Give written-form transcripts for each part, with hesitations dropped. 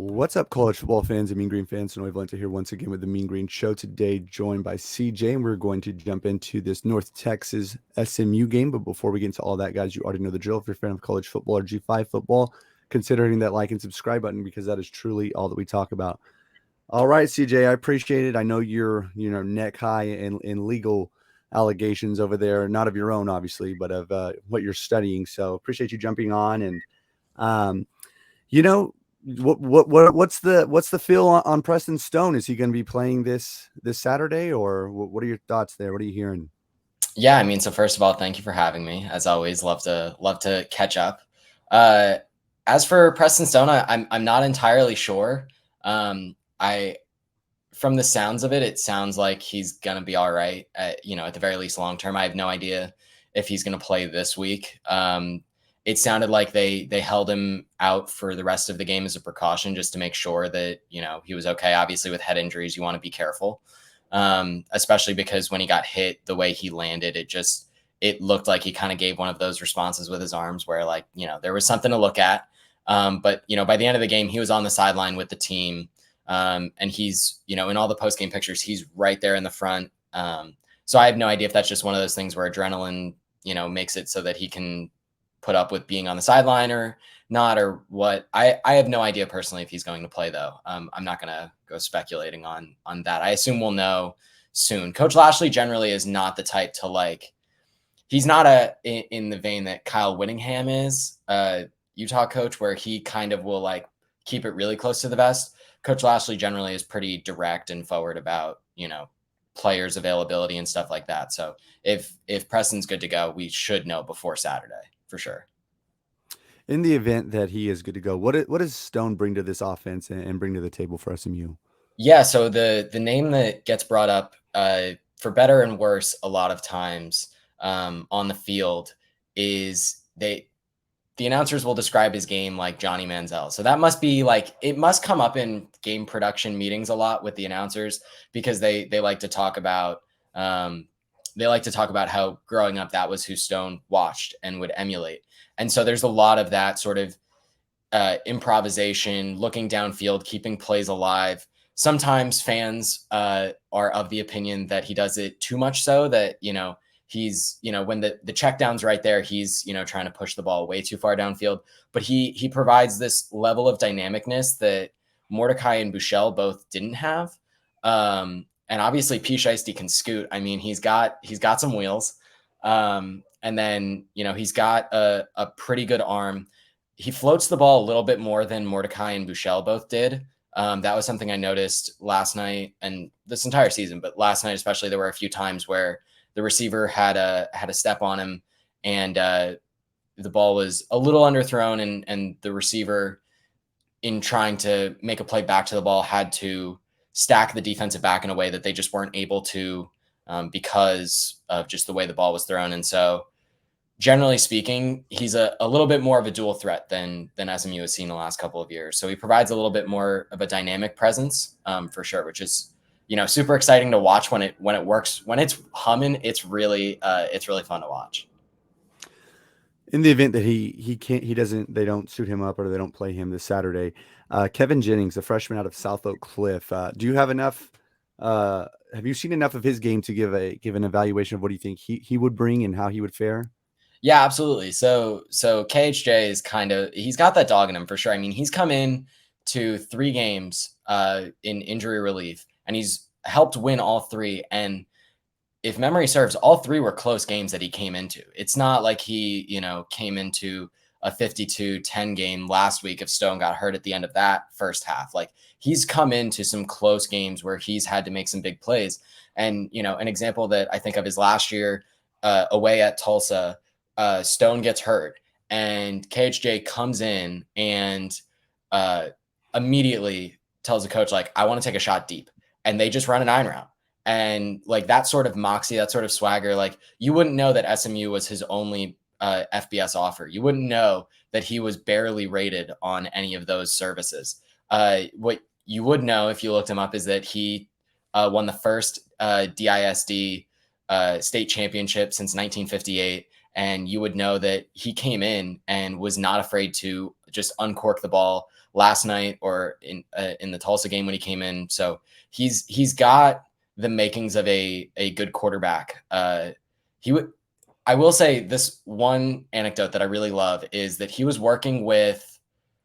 What's up, college football fans and Mean Green fans? Noe Valenta here once again with the Mean Green Show today, joined by CJ, and we're going to jump into this North Texas SMU game. But before we get into all that, guys, you already know the drill. If you're a fan of college football or G5 football, consider hitting that like and subscribe button because that is truly all that we talk about. All right, CJ, I appreciate it. I know you're, neck high in legal allegations over there, not of your own, obviously, but of what you're studying. So appreciate you jumping on. And um, you know, what's the feel on Preston Stone? Is he going to be playing this Saturday, or what are your thoughts there? What are you hearing? Yeah, I mean, so first of all, thank you for having me. As always, love to catch up. Uh, as for Preston Stone, I'm not entirely sure. I From the sounds of it, it sounds like he's gonna be all right. At the very least, long term. I have no idea if he's gonna play this week. It sounded like they held him out for the rest of the game as a precaution, just to make sure that he was okay. Obviously, with head injuries, you want to be careful, especially because when he got hit, the way he landed, it looked like he kind of gave one of those responses with his arms, where there was something to look at. But by the end of the game, he was on the sideline with the team. And he's, in all the post game pictures, he's right there in the front. So I have no idea if that's just one of those things where adrenaline, makes it so that he can put up with being on the sideline or not, or what. I have no idea personally if he's going to play, though. I'm not going to go speculating on that. I assume we'll know soon. Coach Lashley generally is not the type to he's not in the vein that Kyle Whittingham is, Utah coach, where he kind of will keep it really close to the vest. Coach Lashley generally is pretty direct and forward about, players' availability and stuff like that. So if Preston's good to go, we should know before Saturday for sure. In the event that he is good to go, what does Stone bring to this offense and bring to the table for SMU? Yeah, so the name that gets brought up, for better and worse, a lot of times on the field is the announcers will describe his game like Johnny Manziel. So that must be it must come up in game production meetings a lot with the announcers, because they like to talk about how growing up that was who Stone watched and would emulate. And so there's a lot of that sort of improvisation, looking downfield, keeping plays alive. Sometimes fans are of the opinion that he does it too much, so that he's when the checkdown's right there, he's trying to push the ball way too far downfield. But he provides this level of dynamicness that Mordecai and Buechele both didn't have. And obviously P. Shiesty can scoot. I mean, he's got some wheels. And then he's got a pretty good arm. He floats the ball a little bit more than Mordecai and Buechele both did. That was something I noticed last night and this entire season, but last night especially, there were a few times where the receiver had a step on him, and the ball was a little underthrown, and the receiver, in trying to make a play back to the ball, had to stack the defensive back in a way that they just weren't able to, because of just the way the ball was thrown. And so generally speaking, he's a little bit more of a dual threat than SMU has seen the last couple of years. So he provides a little bit more of a dynamic presence, for sure, which is super exciting to watch when it works. When it's humming, it's really fun to watch. In the event that they don't suit him up or they don't play him this Saturday, Kevin Jennings, a freshman out of South Oak Cliff, do you have enough? Have you seen enough of his game to give an evaluation of what do you think he would bring and how he would fare? Yeah, absolutely. So KHJ is he's got that dog in him for sure. I mean, he's come in to 3 games in injury relief, and he's helped win all 3. And if memory serves, all 3 were close games that he came into. It's not like he, came into a 52-10 game last week if Stone got hurt at the end of that first half. He's come into some close games where he's had to make some big plays. And, an example that I think of is last year away at Tulsa. Stone gets hurt, and KHJ comes in and immediately tells the coach, I want to take a shot deep. And they just run an 9 route. And that sort of moxie, that sort of swagger, you wouldn't know that SMU was his only FBS offer. You wouldn't know that he was barely rated on any of those services. What you would know if you looked him up is that he won the first DISD state championship since 1958. and you would know that he came in and was not afraid to just uncork the ball last night or in the Tulsa game when he came in. So he's got the makings of a good quarterback. He would. I will say this one anecdote that I really love is that he was working with,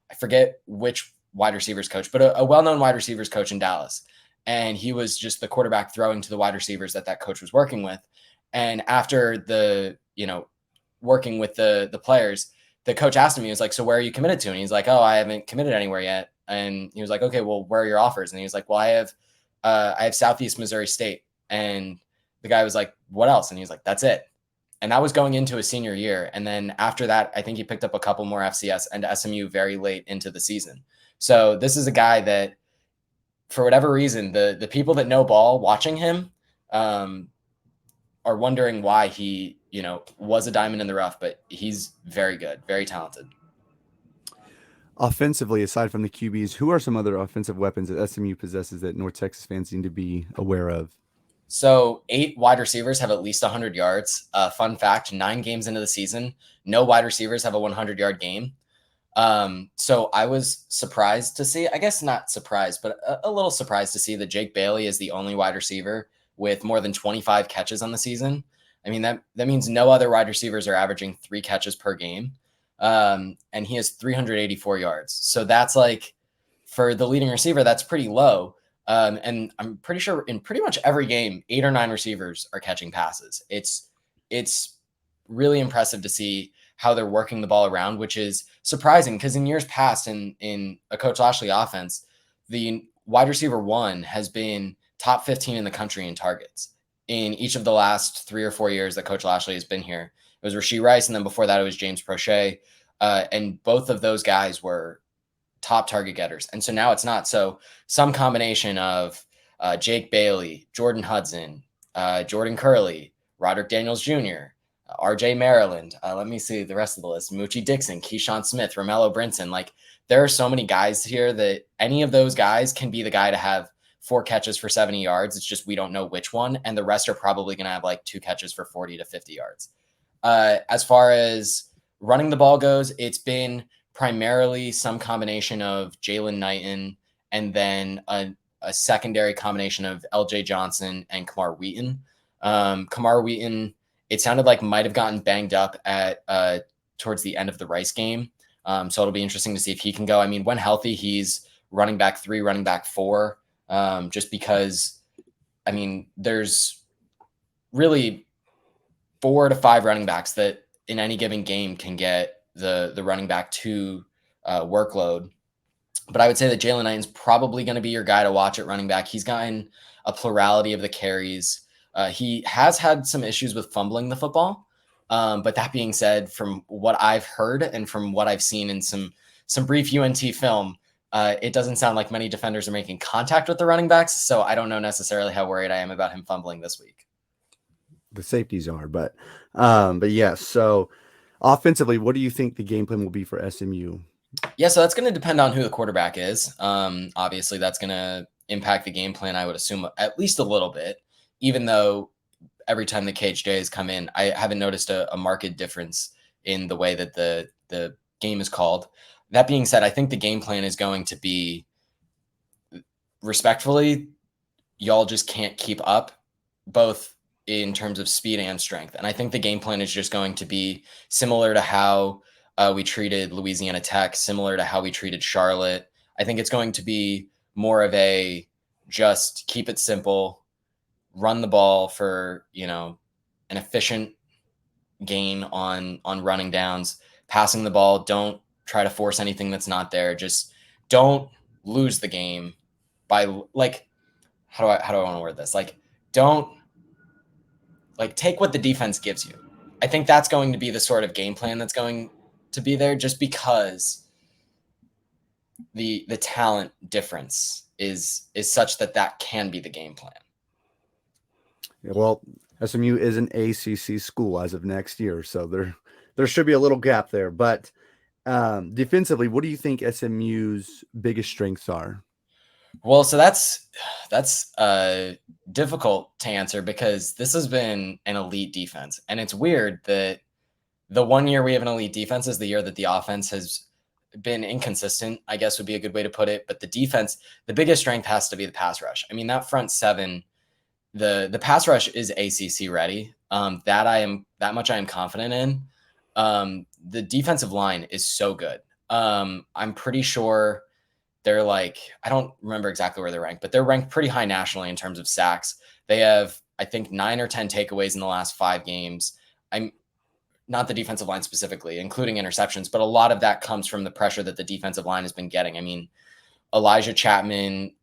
I forget which wide receivers coach, but a well-known wide receivers coach in Dallas. And he was just the quarterback throwing to the wide receivers that coach was working with. And after working with the players, the coach asked him, he was like, so where are you committed to? And he's like, oh, I haven't committed anywhere yet. And he was like, okay, well, where are your offers? And he was like, well, I have Southeast Missouri State. And the guy was like, what else? And he was like, that's it. And that was going into his senior year. And then after that, I think he picked up a couple more FCS and SMU very late into the season. So this is a guy that, for whatever reason, the people that know ball watching him are wondering why he, was a diamond in the rough, but he's very good, very talented. Offensively, aside from the QBs, who are some other offensive weapons that SMU possesses that North Texas fans need to be aware of? So 8 wide receivers have at least 100 yards. Fun fact, 9 games into the season, no wide receivers have a 100-yard game. So I was surprised to see, I guess not surprised, but a little surprised to see that Jake Bailey is the only wide receiver with more than 25 catches on the season. I mean, that means no other wide receivers are averaging 3 catches per game. And he has 384 yards. So that's like, for the leading receiver, that's pretty low. And I'm pretty sure in pretty much every game, 8 or 9 receivers are catching passes. It's really impressive to see how they're working the ball around, which is surprising because in years past in a Coach Lashley offense, the wide receiver 1 has been top 15 in the country in targets. In each of the last 3 or 4 years that Coach Lashley has been here, it was Rashee Rice, and then before that it was James Prochet. And both of those guys were top target getters. And so now it's not. So some combination of Jake Bailey, Jordan Hudson, Jordan Curley, Roderick Daniels Jr., RJ Maryland. Let me see the rest of the list. Moochie Dixon, Keyshawn Smith, Romello Brinson. Like, there are so many guys here that any of those guys can be the guy to have 4 catches for 70 yards. It's just we don't know which one. And the rest are probably going to have like 2 catches for 40 to 50 yards. As far as running the ball goes, it's been primarily some combination of Jalen Knighton and then a secondary combination of LJ Johnson and Kamar Wheaton. Kamar Wheaton, it sounded like might have gotten banged up at towards the end of the Rice game. So it'll be interesting to see if he can go. I mean, when healthy, he's running back 3, running back 4, just because, I mean, there's really 4 to 5 running backs that in any given game can get the running back 2 workload. But I would say that Jalen Knighton's probably going to be your guy to watch at running back. He's gotten a plurality of the carries. He has had some issues with fumbling the football. But that being said, from what I've heard and from what I've seen in some brief UNT film, it doesn't sound like many defenders are making contact with the running backs. So I don't know necessarily how worried I am about him fumbling this week. The safeties are, but yes. So offensively, what do you think the game plan will be for SMU? Yeah, so that's going to depend on who the quarterback is. Obviously, that's going to impact the game plan, I would assume, at least a little bit, even though every time the KHJs come in, I haven't noticed a marked difference in the way that the game is called. That being said, I think the game plan is going to be, respectfully, y'all just can't keep up, both in terms of speed and strength. And I think the game plan is just going to be similar to how we treated Louisiana Tech, similar to how we treated Charlotte. I think it's going to be more of a just keep it simple, run the ball for, an efficient gain on running downs, passing the ball. Don't try to force anything that's not there. Just don't lose the game by, like, how do I want to word this? Like, don't, like, take what the defense gives you. I think that's going to be the sort of game plan that's going to be there, just because the talent difference is such that can be the game plan. Well, SMU is an ACC school as of next year, so there should be a little gap there. But defensively, what do you think SMU's biggest strengths are? Well, so that's difficult to answer because this has been an elite defense, and it's weird that the one year we have an elite defense is the year that the offense has been inconsistent, I guess would be a good way to put it. But the defense, the biggest strength has to be the pass rush. I mean, that front seven, the pass rush is ACC ready. That much I am confident in. The defensive line is so good. I'm pretty sure they're like, I don't remember exactly where they're ranked, but they're ranked pretty high nationally in terms of sacks. They have, I think, 9 or 10 takeaways in the last 5 games. I'm not the defensive line specifically, including interceptions, but a lot of that comes from the pressure that the defensive line has been getting. I mean, Elijah Chapman,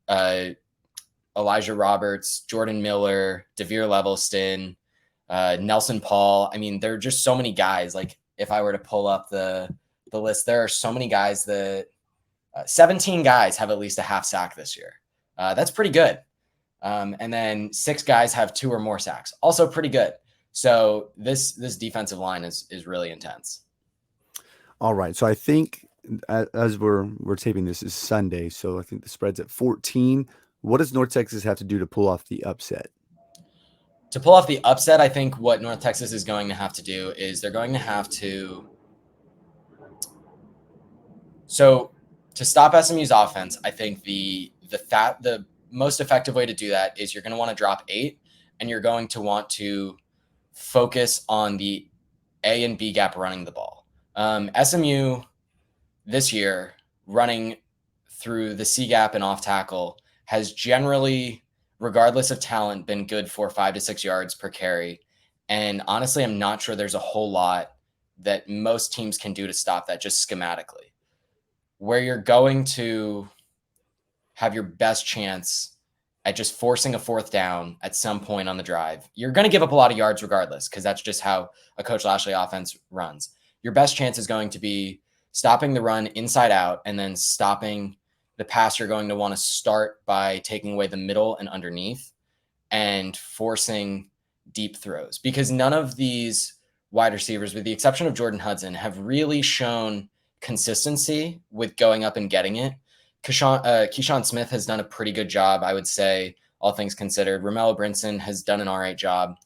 Elijah Roberts, Jordan Miller, Devere Levelston, Nelson Paul. I mean, there are just so many guys. Like, if I were to pull up the list, there are so many guys that 17 guys have at least a half sack this year. That's pretty good. And then 6 guys have 2 or more sacks. Also pretty good. So this defensive line is really intense. All right. So I think as we're taping this is Sunday, so I think the spread's at 14. What does North Texas have to do to pull off the upset? To pull off the upset, I think what North Texas is going to have to do is they're going to have to. So to stop SMU's offense, I think the most effective way to do that is you're going to want to drop 8, and you're going to want to focus on the A and B gap running the ball. SMU this year running through the C gap and off tackle has generally, regardless of talent, been good for 5 to 6 yards per carry. And honestly, I'm not sure there's a whole lot that most teams can do to stop that just schematically. Where you're going to have your best chance at just forcing a 4th down at some point on the drive, you're going to give up a lot of yards regardless, because that's just how a Coach Lashley offense runs. Your best chance is going to be stopping the run inside out, and then stopping the pass. You're going to want to start by taking away the middle and underneath and forcing deep throws, because none of these wide receivers, with the exception of Jordan Hudson, have really shown consistency with going up and getting it. Keyshawn Smith has done a pretty good job, I would say, all things considered. Romello Brinson has done an all right job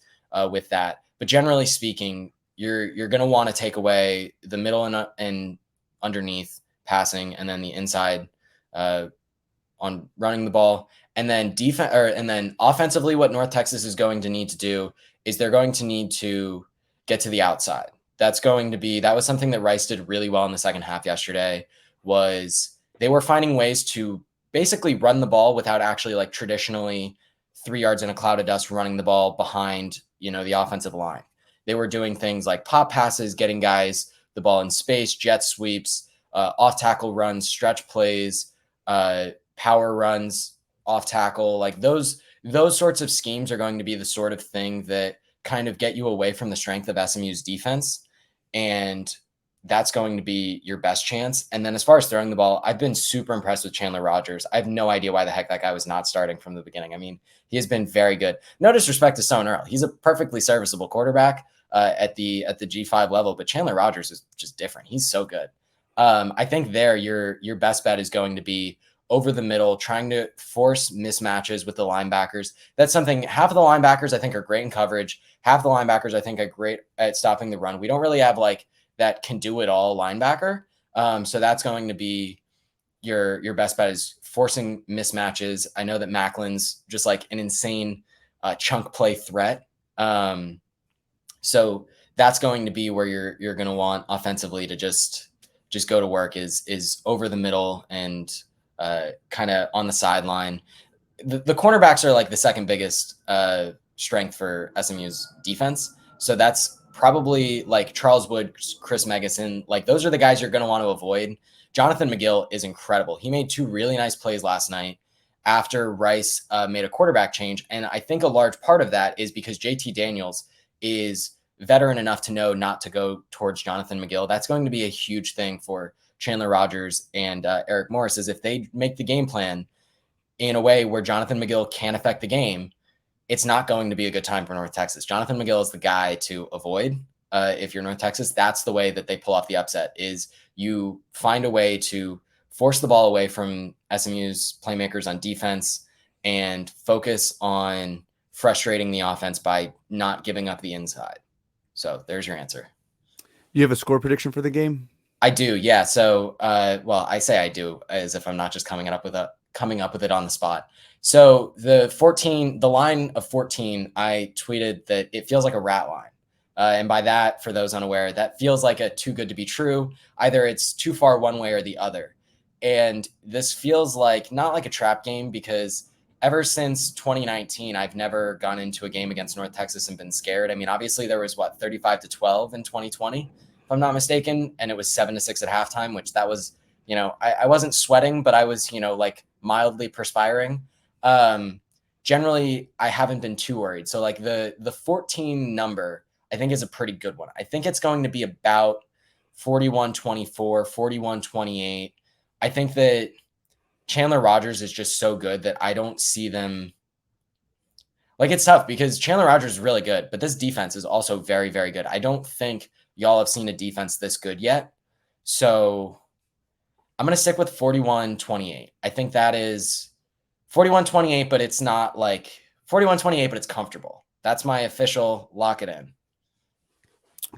with that. But generally speaking, you're going to want to take away the middle and underneath passing, and then the inside on running the ball. And then offensively, what North Texas is going to need to do is they're going to need to get to the outside. That was something that Rice did really well in the second half yesterday. Was they were finding ways to basically run the ball without actually, like, traditionally 3 yards in a cloud of dust running the ball behind, the offensive line. They were doing things like pop passes, getting guys the ball in space, jet sweeps, off tackle runs, stretch plays, power runs off tackle. Like those sorts of schemes are going to be the sort of thing that kind of get you away from the strength of SMU's defense. And that's going to be your best chance. And then as far as throwing the ball, I've been super impressed with Chandler Rogers. I have no idea why the heck that guy was not starting from the beginning. I mean, he has been very good. No disrespect to Stone Earl. He's a perfectly serviceable quarterback at the G5 level, but Chandler Rogers is just different. He's so good. I think there your best bet is going to be over the middle, trying to force mismatches with the linebackers. That's something half of the linebackers I think are great in coverage. Half the linebackers I think are great at stopping the run. We don't really have like that can do it all linebacker. So that's going to be your best bet, is forcing mismatches. I know that Macklin's just like an insane chunk play threat. So that's going to be where you're going to want offensively to just go to work, is over the middle and kind of on the sideline. The cornerbacks are like the second biggest strength for SMU's defense. So that's probably like Charles Wood, Chris Megason. Like those are the guys you're going to want to avoid. Jonathan McGill is incredible. He made 2 really nice plays last night after Rice made a quarterback change. And I think a large part of that is because JT Daniels is veteran enough to know not to go towards Jonathan McGill. That's going to be a huge thing for Chandler Rogers and Eric Morris, is if they make the game plan in a way where Jonathan McGill can affect the game, it's not going to be a good time for North Texas. Jonathan McGill is the guy to avoid if you're North Texas. That's the way that they pull off the upset, is you find a way to force the ball away from SMU's playmakers on defense and focus on frustrating the offense by not giving up the inside. So there's your answer. You have a score prediction for the game? I do, yeah. So, well, I say I do as if I'm not just coming up with it on the spot. So the line of 14, I tweeted that it feels like a rat line. And by that, for those unaware, that feels like a too good to be true. Either it's too far one way or the other. And this feels like not like a trap game because ever since 2019, I've never gone into a game against North Texas and been scared. I mean, obviously there was 35-12 in 2020 if I'm not mistaken, and it was 7-6 at halftime, which that was, I wasn't sweating, but I was, like mildly perspiring. Generally, I haven't been too worried. So like the 14 number, I think is a pretty good one. I think it's going to be about 41-24, 41-28. I think that Chandler Rogers is just so good that I don't see them. Like it's tough because Chandler Rogers is really good, but this defense is also very, very good. I don't think y'all have seen a defense this good yet. So I'm going to stick with 41-28. I think that is 41-28, but it's not like 41-28, but it's comfortable. That's my official lock it in.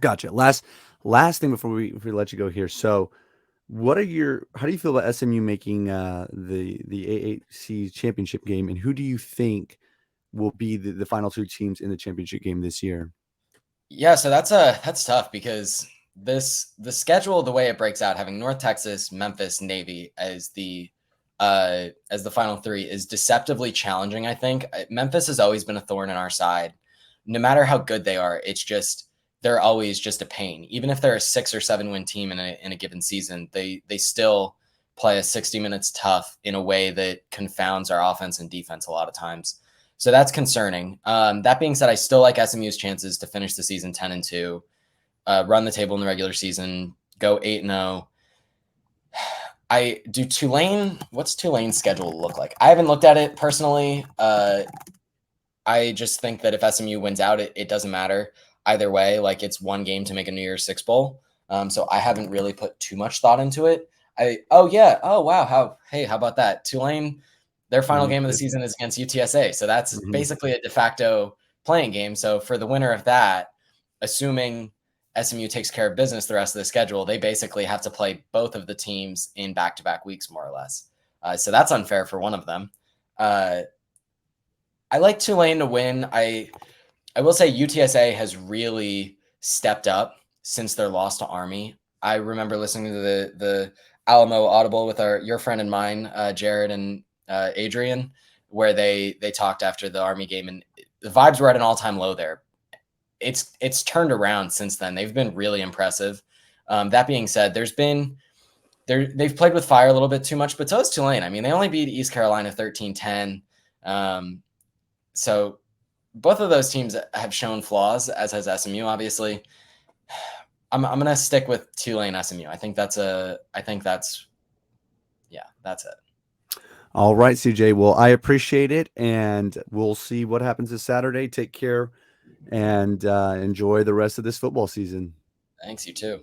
Gotcha. Last thing before we let you go here. So, how do you feel about SMU making the AAC championship game, and who do you think will be the final two teams in the championship game this year? Yeah, so that's tough because the schedule, the way it breaks out, having North Texas, Memphis, Navy as the final three is deceptively challenging. I think Memphis has always been a thorn in our side. No matter how good they are, they're always just a pain. Even if they're a 6 or 7 win team in a given season, they still play a 60 minutes tough in a way that confounds our offense and defense a lot of times. So that's concerning. That being said, I still like SMU's chances to finish the season 10-2, run the table in the regular season, go 8-0. I do Tulane. What's Tulane's schedule look like? I haven't looked at it personally. I just think that if SMU wins out, it doesn't matter either way. Like it's one game to make a New Year's Six bowl. So I haven't really put too much thought into it. Oh wow. How about that? Tulane, their final game of the season is against UTSA. So that's basically a de facto playing game. So for the winner of that, assuming SMU takes care of business the rest of the schedule, they basically have to play both of the teams in back-to-back weeks, more or less. So that's unfair for one of them. I like Tulane to win. I will say UTSA has really stepped up since their loss to Army. I remember listening to the Alamo Audible with your friend and mine, Jared and Adrian, where they talked after the Army game, and the vibes were at an all-time low there. It's turned around since then. They've been really impressive. That being said, they've played with fire a little bit too much, but so is Tulane. I mean, they only beat East Carolina 13-10. So both of those teams have shown flaws, as has SMU, obviously. I'm going to stick with Tulane SMU. I think that's it. All right, CJ. Well, I appreciate it, and we'll see what happens this Saturday. Take care and enjoy the rest of this football season. Thanks, you too.